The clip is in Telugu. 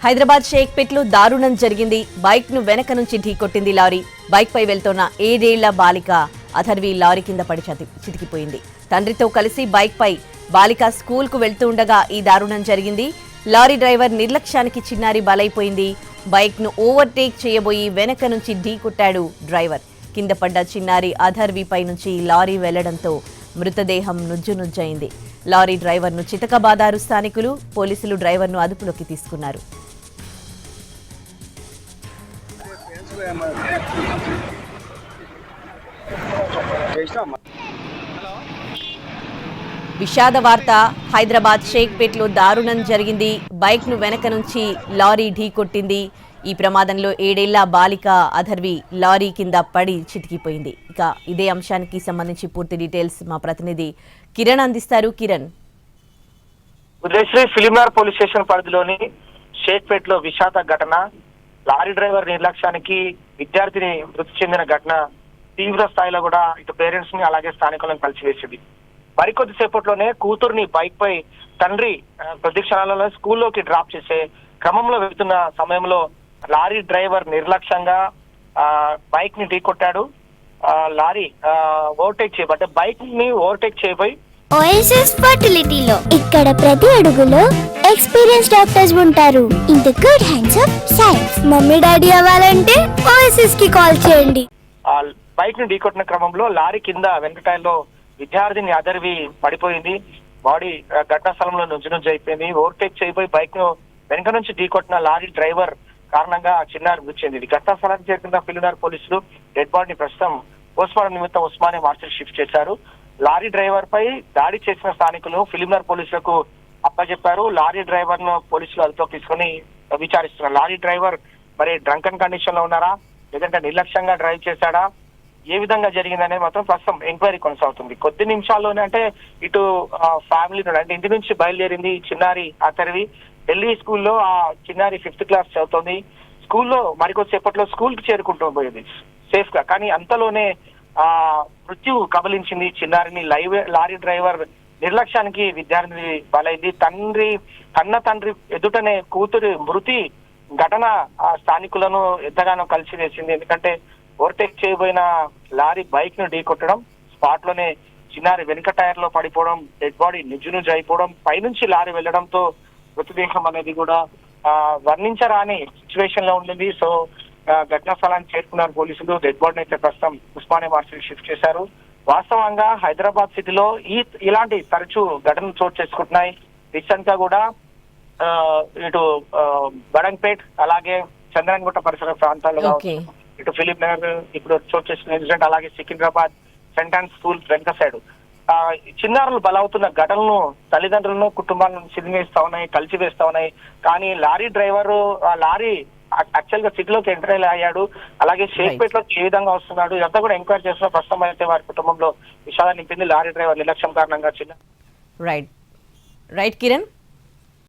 హైదరాబాద్ షేక్పేట్లో దారుణం జరిగింది. బైక్ ను వెనక నుంచి ఢీకొట్టింది లారీ. బైక్ పై వెళ్తున్న 7 ఏళ్ల బాలిక అథర్వి లారీ కింద పడి చితికిపోయింది. తండ్రితో కలిసి బైక్ పై బాలిక స్కూల్ కు వెళ్తూ ఉండగా ఈ దారుణం జరిగింది. లారీ డ్రైవర్ నిర్లక్ష్యానికి చిన్నారి బలైపోయింది. బైక్ ను ఓవర్టేక్ చేయబోయి వెనక నుంచి ఢీకొట్టాడు డ్రైవర్. కింద పడ్డ చిన్నారి అథర్వి పై నుంచి లారీ వెళ్లడంతో మృతదేహం నుజ్జునుజ్జైంది. లారీ డ్రైవర్ను చితకబాదారు స్థానికులు. పోలీసులు డ్రైవర్ను అదుపులోకి తీసుకున్నారు. విషాద వార్త. హైదరాబాద్ షేక్పేట్లో దారుణం జరిగింది. బైక్ ను వెనక నుంచి లారీ ఢీకొట్టింది. ఈ ప్రమాదంలో 7 ఏళ్ల బాలిక అథర్వి లారీ కింద పడి చితికిపోయింది. ఇక ఇదే అంశానికి సంబంధించి పూర్తి డీటెయిల్స్ మా ప్రతినిధి కిరణ్ అందిస్తారు. కిరణ్, ఉదయశ్రీ ఫిలింనగర్ పోలీస్ స్టేషన్ పరిధిలోని షేక్పేట్లో విషాద ఘటన. లారీ డ్రైవర్ నిర్లక్ష్యానికి విద్యార్థిని మృతి చెందిన ఘటన తీవ్ర స్థాయిలో కూడా ఇటు పేరెంట్స్ ని అలాగే స్థానికులను కలిసివేసింది. మరికొద్ది సేపట్లోనే కూతుర్ని బైక్ పై తండ్రి కొద్ది క్షణాలలో స్కూల్లోకి డ్రాప్ చేసే క్రమంలో వెళ్తున్న సమయంలో లారీ డ్రైవర్ నిర్లక్ష్యంగా బైక్ ని ఢీకొట్టాడు. లారీ ఓవర్టేక్ చేయబడ్డ బైక్ ని ఓవర్టేక్ చేయబోయి ఓఎస్ఎస్ ఫర్టిలిటీలో ఇక్కడ ప్రతి అడుగులో ఎక్స్పీరియన్స్ డాక్టర్స్ ఉంటారు. In the good hands of science. Mummy daddy అవ్వాలంటే ఓఎస్ఎస్ కి కాల్ చేయండి. బైక్ ని ఢీకొట్టిన క్రమంలో లారీ కింద వెనక టైర్లో విద్యార్థిని అథర్వి పడిపోయింది. బాడీ ఘటనా స్థలంలో నుంచి అయిపోయింది. ఓవర్టేక్ చేయబోయి బైక్ ను వెనక నుంచి ఢీకొట్టిన లారీ డ్రైవర్ కారణంగా చిన్నారి మృతి చెందింది. ఘటనా స్థలానికి చేరుకున్న ఫిలింనగర్ పోలీసులు డెడ్ బాడీని ప్రస్తుతం పోస్ట్మార్టం నిమిత్తం ఉస్మానియా మార్చికి షిఫ్ట్ చేశారు. లారీ డ్రైవర్ పై దాడి చేసిన స్థానికులు ఫిలింనగర్ పోలీసులకు అప్పచెప్పారు. లారీ డ్రైవర్ ను పోలీసులు అదుపులోకి తీసుకుని విచారిస్తున్నారు. లారీ డ్రైవర్ మరి డ్రంకన్ కండిషన్ లో ఉన్నారా, లేదంటే నిర్లక్ష్యంగా డ్రైవ్ చేశాడా, ఏ విధంగా జరిగిందనేది మాత్రం ప్రస్తుతం ఎంక్వైరీ కొనసాగుతుంది. కొద్ది నిమిషాల్లోనే అంటే ఇటు ఫ్యామిలీ అంటే ఇంటి నుంచి బయలుదేరింది చిన్నారి అథర్వి. ఢిల్లీ స్కూల్లో ఆ చిన్నారి 5th క్లాస్ చదువుతోంది. స్కూల్లో మరికొద్దిసేపట్లో స్కూల్ కి చేరుకుంటూ పోయింది సేఫ్ గా. కానీ అంతలోనే మృత్యు కబలించింది చిన్నారిని. లారీ డ్రైవర్ నిర్లక్ష్యానికి విద్యార్థి బలైంది. తండ్రి ఎదుటనే కూతురు మృతి ఘటన స్థానికులను ఎంతగానో కలిసివేసింది. ఎందుకంటే ఓవర్టేక్ చేయబోయిన లారీ బైక్ ను ఢీకొట్టడం, స్పాట్ లోనే చిన్నారి వెనుక టైర్ లో పడిపోవడం, డెడ్ బాడీ నిజ్జు అయిపోవడం, పైనుంచి లారీ వెళ్లడంతో మృతదేహం అనేది కూడా వర్ణించరాని సిచ్యువేషన్ లో ఉండింది. సో ఘటనా స్థలానికి చేరుకున్నారు పోలీసులు. డెడ్ బాడీని అయితే ప్రస్తుతం ఉస్మానియా మార్చికి షిఫ్ట్ చేశారు. వాస్తవంగా హైదరాబాద్ సిటీలో ఇలాంటి తరచూ ఘటనలు చోటు చేసుకుంటున్నాయి. రీసెంట్ గా కూడా ఇటు బడంగ్పేట్ అలాగే చంద్రన్గుట్ట పరిసర ప్రాంతాల్లో ఇటు ఫిలింనగర్ ఇప్పుడు చోటు చేసుకున్న ఇన్సిడెంట్, అలాగే సికింద్రాబాద్ సెంటాన్ స్కూల్ వెనక సైడ్ చిన్నారులు బలవుతున్న ఘటనలను తల్లిదండ్రులను కుటుంబాలను సిదివేస్తా ఉన్నాయి, కలిసివేస్తా ఉన్నాయి. కానీ లారీ డ్రైవర్ లారీ యాక్చువల్ గా సిటీలోకి ఎంటర్ అయ్యాడు, అలాగే షేక్పేట్ లో ఏ విధంగా వస్తున్నాడు, ఇదంతా కూడా ఎంక్వైరీ చేస్తున్న ప్రస్తుతం అయితే వారి కుటుంబంలో విషాదాన్ని నింపింది. లారీ డ్రైవర్ నిర్లక్ష్యం కారణంగా చిన్న రైట్ కిరణ్.